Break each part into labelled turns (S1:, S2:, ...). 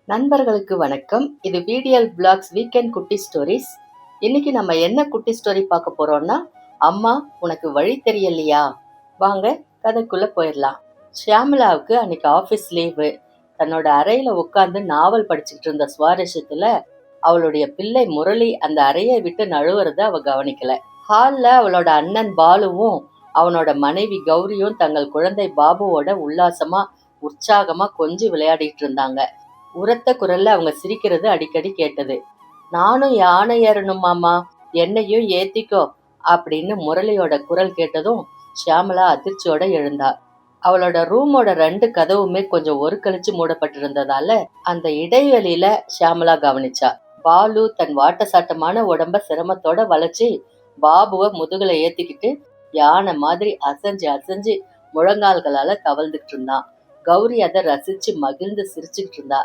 S1: நண்பர்களுக்கு வணக்கம். இது VDL Vlogs வீக்கெண்ட் குட்டி ஸ்டோரிஸ். இன்னைக்கு நம்ம என்ன குட்டி ஸ்டோரி பார்க்க போறோம்னா, அம்மா உனக்கு வழி தெரியலையா? வாங்க கதைக்குள்ள போயிடலாம். ஷியாமளாவுக்கு அன்னைக்கு ஆஃபீஸ் லீவு. தன்னோட அறையில உட்கார்ந்து நாவல் படிச்சுக்கிட்டு இருந்த சுவாரஸ்யத்துல அவளுடைய பிள்ளை முரளி அந்த அறையை விட்டு நழுவுறத அவ கவனிக்கல. ஹால்ல அவளோட அண்ணன் பாலுவும் அவனோட மனைவி கௌரியும் தங்கள் குழந்தை பாபுவோட உற்சாகமா கொஞ்சி விளையாடிட்டு இருந்தாங்க. உரத்த குரல்ல அவங்க சிரிக்கிறது அடிக்கடி கேட்டது. நானும் யானை ஏறணுமாமா, என்னையும் ஏத்திக்கோ அப்படின்னு முரளியோட குரல் கேட்டதும் ஷியாமளா அதிர்ச்சியோட எழுந்தா. அவளோட ரூமோட 2 கதவுமே கொஞ்சம் ஒரு கழிச்சு மூடப்பட்டிருந்ததால அந்த இடைவெளியில ஷியாமளா கவனிச்சா. பாலு தன் வாட்டசாட்டமான உடம்ப சிரமத்தோட வளைச்சு பாபுவை முதுகுல ஏத்திக்கிட்டு யானை மாதிரி அசைஞ்சு அசைஞ்சு முழங்கால்களால தவழ்ந்துட்டு இருந்தான். கௌரி அதை ரசிச்சு மகிழ்ந்து சிரிச்சுக்கிட்டு இருந்தா.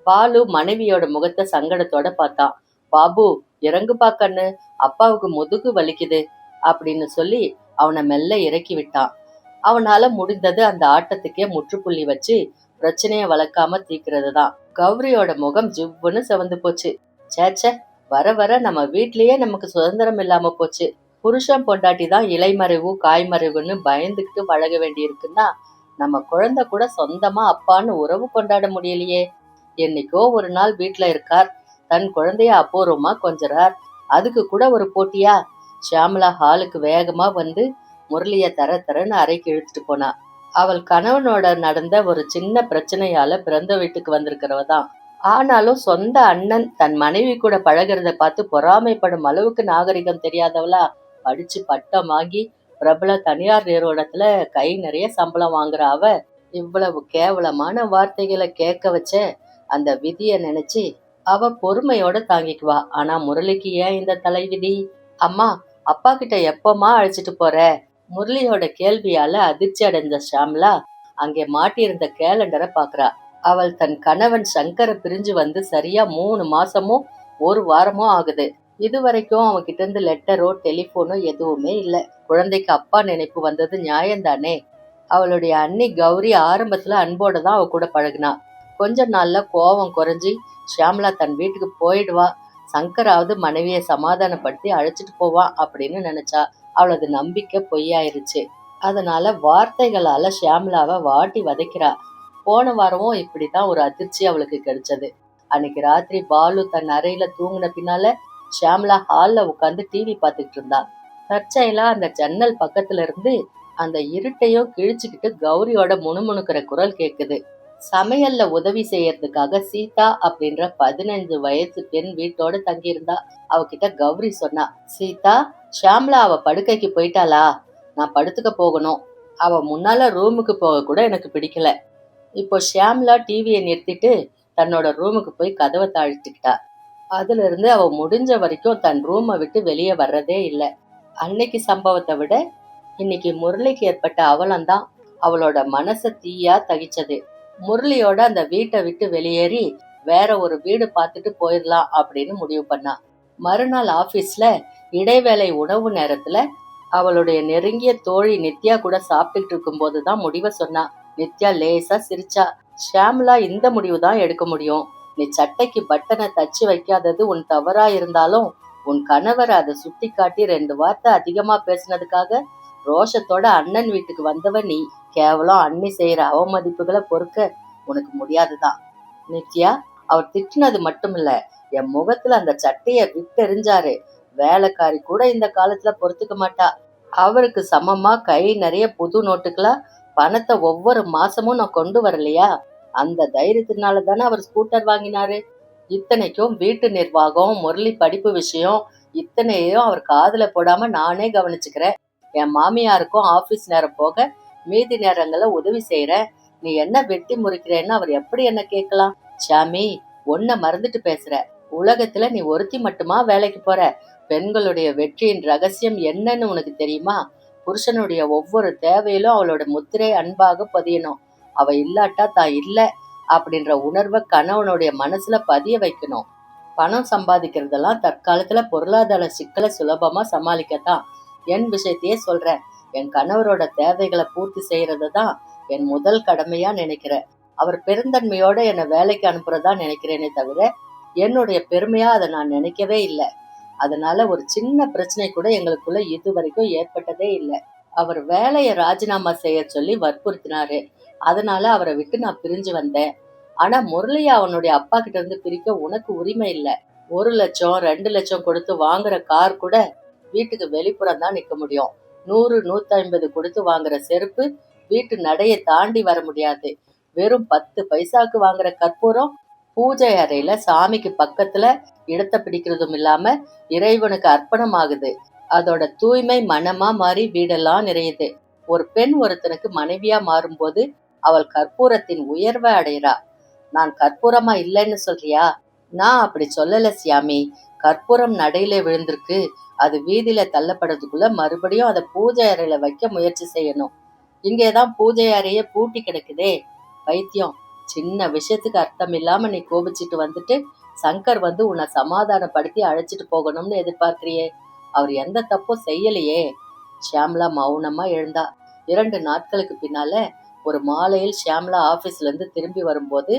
S1: பாலு மனைவியோட முகத்தை சங்கடத்தோட பார்த்தான். பாபு, இறங்குப்பா கண்ணு, அப்பாவுக்கு முதுகு வலிக்குது அப்படின்னு சொல்லி அவனை மெல்ல இறக்கி விட்டான். அவனால முடிந்தது அந்த ஆட்டத்துக்கே முற்றுப்புள்ளி வச்சு பிரச்சனைய வளர்க்காம தீக்கிறது தான். கௌரியோட முகம் ஜிவ்வுன்னு சிவந்து போச்சு. சேச்சே, வர வர நம்ம வீட்லயே நமக்கு சுதந்திரம் இல்லாம போச்சு. புருஷன் பொண்டாட்டி தான் இலைமறைவு காய்மறைவுன்னு பயந்துகிட்டு பழக வேண்டியிருக்குன்னா நம்ம குழந்தை கூட சொந்தமா அப்பான்னு உறவு கொண்டாட முடியலையே. என்னைக்கோ ஒரு நாள் வீட்டுல இருக்கார், தன் குழந்தைய அபூர்வமா கொஞ்சறார், அதுக்கு கூட ஒரு போட்டியா? ஷியாமளா ஹாலுக்கு வேகமா வந்து முரளிய தரன்னு அறைக்கு இழுத்துட்டு போனா. அவள் கணவனோட நடந்த ஒரு சின்ன பிரச்சனையால பிறந்த வீட்டுக்கு வந்திருக்கிறவ தான். ஆனாலும் சொந்த அண்ணன் தன் மனைவி கூட பழகிறத பார்த்து பொறாமைப்படும் அளவுக்கு நாகரிகம் தெரியாதவளா? படிச்சு பட்டம் வாங்கி பிரபல தனியார் நிறுவனத்துல கை நிறைய சம்பளம் வாங்குற அவ இவ்வளவு கேவலமான வார்த்தைகளை கேட்க வச்ச அந்த விதிய நினைச்சு அவ பொறுமையோட தாங்கிக்குவா. ஆனா முரளிக்கு ஏன் இந்த தலைவிதி? அம்மா, அப்பா கிட்ட எப்பமா அழைச்சிட்டு போற? முரளியோட கேள்வியால அதிர்ச்சி அடைந்த ஷியாமளா அங்கே மாட்டியிருந்த கேலண்டரை பாக்குறா. அவள் தன் கணவன் சங்கரை பிரிஞ்சு வந்து சரியா 3 மாசமும் 1 வாரமும் ஆகுது. இதுவரைக்கும் அவன்கிட்ட இருந்து லெட்டரோ டெலிபோனோ எதுவுமே இல்ல. குழந்தைக்கு அப்பா நினைப்பு வந்தது நியாயம்தானே? அவளுடைய அண்ணி கௌரி ஆரம்பத்துல அன்போட தான் அவ கூட பழகினா. கொஞ்ச நாள்ல கோபம் குறைஞ்சி ஷியாமளா தன் வீட்டுக்கு போயிடுவா, சங்கராவது மனைவியை சமாதானப்படுத்தி அழைச்சிட்டு போவான் அப்படின்னு நினைச்சா. அவளது நம்பிக்கை பொய்யாயிருச்சு. அதனால வார்த்தைகளால ஷியாமளாவை வாட்டி வதைக்கிறா. போன வாரமும் இப்படித்தான் ஒரு அதிர்ச்சி அவளுக்கு கிடைச்சது. அன்னைக்கு ராத்திரி பாலு தன் அறையில தூங்கின பின்னால ஷியாமளா ஹால்ல உட்காந்து டிவி பார்த்துக்கிட்டு இருந்தா. தற்செயலா அந்த ஜன்னல் பக்கத்துல இருந்து அந்த இருட்டையும் கிழிச்சுக்கிட்டு கௌரியோட முணுமுணுக்கிற குரல் கேக்குது. சமையல்ல உதவி செய்யறதுக்காக சீதா அப்படின்ற 15 வயசு பெண் வீட்டோட தங்கியிருந்தா. அவகிட்ட கௌரி சொன்னா, சீதா, ஷியாமளா அவ படுக்கைக்கு போயிட்டாளா? நான் படுத்துக்க போகணும். அவ முன்னால ரூமுக்கு போக கூட எனக்கு பிடிக்கல. இப்போ ஷியாமளா டிவியை நிறுத்திட்டு தன்னோட ரூமுக்கு போய் கதவை தாழ்த்திக்கிட்டா. அதுல இருந்து அவ முடிஞ்ச வரைக்கும் தன் ரூமை விட்டு வெளியே வர்றதே இல்லை. அன்னைக்கு சம்பவத்தை விட இன்னைக்கு முரளிக்கு ஏற்பட்ட அவலம்தான் அவளோட மனச தீயா தகிச்சது. முரளியோட அந்த வீட்டை விட்டு வெளியேறி வேற ஒரு வீடு பார்த்துட்டு போயிடலாம் அப்படின்னு முடிவு பண்ணா. மறுநாள் ஆபீஸ்ல இடைவேளை உணவு நேரத்துல அவளுடைய நெருங்கிய தோழி நித்யா கூட சாப்பிட்டுட்டு இருக்கும் போதுதான் முடிவை சொன்னா. நித்யா லேசா சிரிச்சா. ஷியாமளா, இந்த முடிவு தான் எடுக்க முடியும். நீ சட்டைக்கு பட்டனை தச்சு வைக்காதது உன் தவறா இருந்தாலும் உன் கணவர் அதை சுட்டி காட்டி 2 வார்த்தை அதிகமா பேசினதுக்காக ரோஷத்தோட அண்ணன் வீட்டுக்கு வந்தவ நீ. கேவலம் அண்ணி செய்யற அவமதிப்புகளை பொறுக்க உனக்கு முடியாதுதான். நித்யா, அவர் திட்டினது மட்டும் இல்ல, என் முகத்துல அந்த சட்டைய விட்டெறிஞ்சாரு. வேலைக்காரி கூட இந்த காலத்துல பொறுத்துக்க மாட்டா. அவருக்கு சமமா கை நிறைய புது நோட்டுகளா பணத்தை ஒவ்வொரு மாசமும் நான் கொண்டு வரலையா? அந்த தைரியத்தினால தானே அவர் ஸ்கூட்டர் வாங்கினாரு. இத்தனைக்கும் வீட்டு நிர்வாகம், முரளி படிப்பு விஷயம் இத்தனையும் அவர் காதுல போடாம நானே கவனிச்சுக்கிறேன். என் மாமியாருக்கும் ஆபீஸ் நேரம் போக மீதி நேரங்களை உதவி செய்யற. நீ என்ன வெட்டி முறிக்கிறேன்னு அவர் எப்படி என்ன கேட்கலாம்? சாமி, ஒன்ன மறந்துட்டு பேசுற. உலகத்துல நீ ஒருத்தி மட்டுமா வேலைக்கு போற? பெண்களுடைய வெற்றியின் ரகசியம் என்னன்னு உனக்கு தெரியுமா? புருஷனுடைய ஒவ்வொரு தேவையிலும் அவளோட முத்திரை அன்பாக பதியணும். அவ இல்லாட்டா தான் இல்ல அப்படின்ற உணர்வை கணவனுடைய மனசுல பதிய வைக்கணும். பணம் சம்பாதிக்கிறதெல்லாம் தற்காலத்துல பொருளாதார சிக்கலை சுலபமா சமாளிக்கத்தான். என் விஷயத்தையே சொல்றேன். என் கணவரோட தேவைகளை பூர்த்தி செய்யறது தான் என் முதல் கடமையா நினைக்கிறேன். அவர் பெருந்தன்மையோட என்னை வேலைக்கு அனுப்புறதா நினைக்கிறேனே தவிர என்னுடைய பெருமையா அதை நான் நினைக்கவே இல்லை. அதனால ஒரு சின்ன பிரச்சனை கூட எங்களுக்குள்ள இது வரைக்கும் ஏற்பட்டதே இல்லை. அவர் வேலையை ராஜினாமா செய்ய சொல்லி வற்புறுத்தினாரு. அதனால அவரை விட்டு நான் பிரிஞ்சு வந்தேன். ஆனா முரளியை அவனுடைய அப்பா கிட்ட இருந்து பிரிக்க உனக்கு உரிமை இல்லை. 1 லட்சம் 2 லட்சம் கொடுத்து வாங்குற கார் கூட வீட்டுக்கு வெளிப்புறம் தான் நிக்க முடியும். 100 150 கொடுத்து வாங்குற செருப்பு வீட்டு நடையை தாண்டி வர முடியாது. வெறும் 10 பைசாக்கு வாங்குற கற்பூரம் பூஜை அறையில சாமிக்கு பக்கத்துல இடத்தை பிடிக்கிறதும் இல்லாம இறைவனுக்கு அர்ப்பணம் ஆகுது. அதோட தூய்மை மனமா மாறி வீடெல்லாம் நிறையுது. ஒரு பெண் ஒருத்தனுக்கு மனைவியா மாறும்போது அவள் கற்பூரத்தின் உயர்வை அடைகிறா. நான் கற்பூரமா இல்லைன்னு சொல்றியா? நான் அப்படி சொல்லல சியாமி. கற்பூரம் நடையில விழுந்திருக்கு. அது வீதியில தள்ளப்படுறதுக்குள்ள மறுபடியும் அதை பூஜை அறையில வைக்க முயற்சி செய்யணும். இங்கேதான் பூஜை அறையே பூட்டி கிடக்குதே. பைத்தியம், சின்ன விஷயத்துக்கு அர்த்தம் இல்லாம நீ கோபிச்சுட்டு வந்துட்டு சங்கர் வந்து உன்னை சமாதானப்படுத்தி அழைச்சிட்டு போகணும்னு எதிர்பார்க்கிறியே. அவர் எந்த தப்பும் செய்யலையே. ஷியாம்லா மௌனமா எழுந்தா. 2 நாட்களுக்கு பின்னால ஒரு மாலையில் ஷியாம்லா ஆபீஸ்ல இருந்து திரும்பி வரும்போது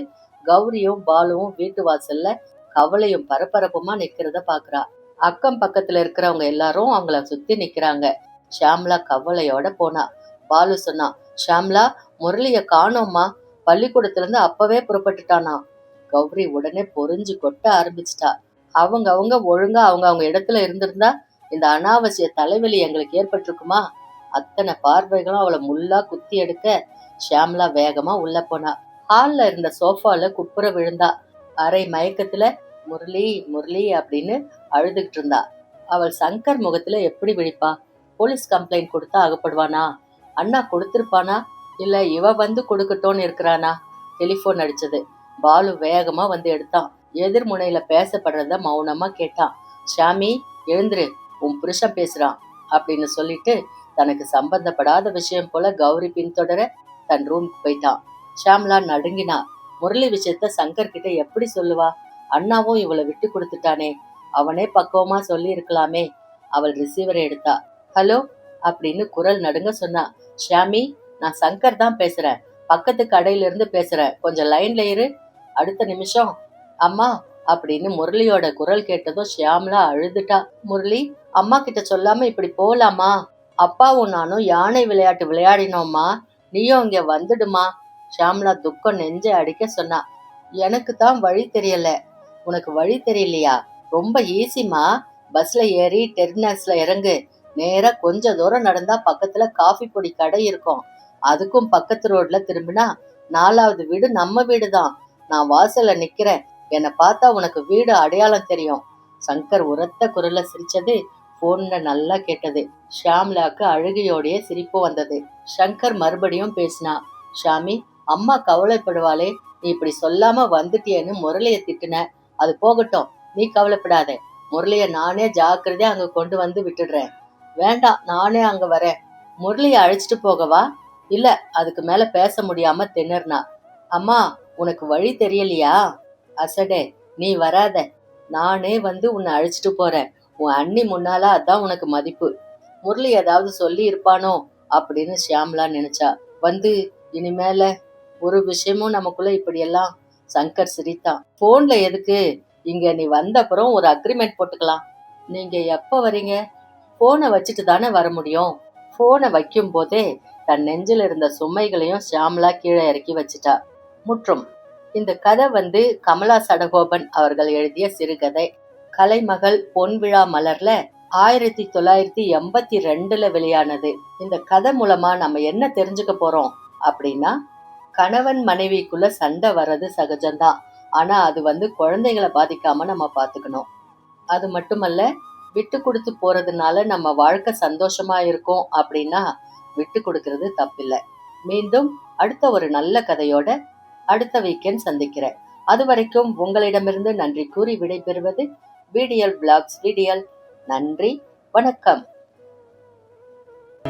S1: கௌரியும் பாலுவும் வீட்டு வாசல்ல கவலையும் பரபரப்புமா நிக்கிறத பாக்குறா. அக்கம் பக்கத்துல இருக்கிறவங்க எல்லாரும் அவங்கள சுத்தி நிக்கிறாங்க. ஷியாம்லா கவலையோட போனா. பாலு சொன்னா, ஷியாம்லா, முரளிய காணோம்மா. பள்ளிக்கூடத்துல இருந்து அப்பவே புறப்பட்டுட்டானா. கௌரி உடனே பொறிஞ்சு கொட்ட ஆரம்பிச்சிட்டா. அவங்க ஒழுங்கா அவங்க இடத்துல இருந்திருந்தா இந்த அனாவசிய தலைவலி எங்களுக்கு ஏற்பட்டிருக்குமா? அத்தனை பார்வைகளும் அவளை முள்ளா குத்தி எடுக்க ஷியாம்லா வேகமா உள்ள போனா. ஹால்ல இருந்த சோஃபால குப்புற விழுந்தா. அரை மயக்கத்துல முரளி முரளி அப்படின்னு அழுதுகிட்டு இருந்தா. அவள் சங்கர் முகத்துல எப்படி விழிப்பா? போலீஸ் கம்ப்ளைண்ட் கொடுத்தா அகப்படுவானா? அண்ணா கொடுத்திருப்பானா? இல்ல இவ வந்து கொடுக்கட்டோன்னு இருக்கிறானா? டெலிபோன் அடிச்சது. பாலு வேகமா வந்து எடுத்தான். எதிர்முனையில பேசப்படுறத மௌனமா கேட்டான். ஷாமி, எழுந்துரு, உன் புருஷன் பேசுறான் அப்படின்னு சொல்லிட்டு தனக்கு சம்பந்தப்படாத விஷயம் போல கௌரி பின்தொடர தன் ரூமுக்கு போயிட்டான். ஷியாம்லா நடுங்கினா. முரளி விஷயத்த சங்கர் கிட்ட எப்படி சொல்லுவா? அண்ணாவும் இவளை விட்டு கொடுத்துட்டானே, அவனே பக்குவமா சொல்லி இருக்கலாமே. அவள் ரிசீவரை எடுத்தா. ஹலோ அப்படின்னு குரல் நடுங்க சொன்னா. ஷியாமி, நான் சங்கர் தான் பேசுறேன். பக்கத்து கடையில இருந்து பேசுறேன். கொஞ்சம் லைன்ல இரு. அடுத்த நிமிஷம் அம்மா அப்படின்னு முரளியோட குரல் கேட்டதும் ஷியாம்லா அழுதுட்டா. முரளி, அம்மா கிட்ட சொல்லாம இப்படி போலாமா? அப்பாவும் நானும் யானை விளையாட்டு விளையாடினோம்மா. நீயும் இங்க வந்துடுமா. ஷியாம்லா துக்கம் நெஞ்ச அடிக்க சொன்னா. எனக்கு தான் வழி தெரியல. உனக்கு வழி தெரியலையா? ரொம்ப ஈஸிமா. பஸ்ல ஏறி டெர்மினஸ்ல இறங்கு. நேரா கொஞ்ச தூரம் நடந்தா பக்கத்துல காஃபி பொடி கடை இருக்கும். அதுக்கும் பக்கத்து ரோட்ல திரும்பினா 4வது வீடு நம்ம வீடு தான். நான் வாசல்ல நிக்கிறேன். என்னை பார்த்தா உனக்கு வீடு அடையாளம் தெரியும். சங்கர் உரத்த குரல்ல சிரிச்சது போன்ல நல்லா கேட்டது. ஷியாம்லாக்கு அழுகையோடைய சிரிப்பு வந்தது. சங்கர் மறுபடியும் பேசினா. ஷாமி, அம்மா கவலைப்படுவாளே, நீ இப்படி சொல்லாம வந்துட்டியேன்னு முரளிய திட்டுன. அது போகட்டும், நீ கவலைப்படாத. முரளிய நானே ஜாக்கிரதையா அங்க கொண்டு வந்து விட்டுடுறேன். வேண்டாம், நானே அங்க வரேன். முரளிய அழைச்சிட்டு போகவா? இல்ல, அதுக்கு மேல பேச முடியாம திணறினா. அம்மா, உனக்கு வழி தெரியலையா? அசடே, நீ வராத. நானே வந்து உன்னை அழைச்சிட்டு போறேன். உன் அண்ணி முன்னால அதான் உனக்கு மதிப்பு. முரளி ஏதாவது சொல்லி இருப்பானோ அப்படின்னு ஷியாம்லா நினைச்சா. வந்து இனிமேல ஒரு விஷயமும் நமக்குள்ள இப்படியெல்லாம். சங்கர் சிரித்தான். போன்ல எதுக்கு? இங்க நீ வந்த அப்புறம் ஒரு அக்ரிமெண்ட் போட்டுக்கலாம். நீங்க எப்ப வரீங்க? போனை வச்சுட்டு தானே வர முடியும். போனை வைக்கும் போதே தன் நெஞ்சில் இருந்த சுமைகளையும் ஷியாம்லா கீழே இறக்கி வச்சுட்டா. முற்றும். இந்த கதை வந்து கமலா சடகோபன் அவர்கள் எழுதிய சிறுகதை. கலைமகள் பொன்விழா மலர்ல 1982 வெளியானது. இந்த கதை மூலமா நம்ம என்ன தெரிஞ்சுக்க போறோம் அப்படின்னா, கணவன் மனைவிக்குள்ள சண்டை வர்றது சகஜம்தான். ஆனா அது வந்து குழந்தைகளை பாதிக்காம நம்ம பாத்துக்கணும். அது மட்டுமல்ல, விட்டு கொடுத்து போறதுனால நம்ம வாழ்க்கை சந்தோஷமா இருக்கும் அப்படின்னா விட்டு கொடுக்கறது தப்பில்லை. மீண்டும் அடுத்த ஒரு நல்ல கதையோட அடுத்த வீக்கெண்ட் சந்திக்கிறேன். அது வரைக்கும் உங்களிடமிருந்து நன்றி கூறி விடைபெறுவது விடியல் பிளாக்ஸ் விடியல். நன்றி, வணக்கம்.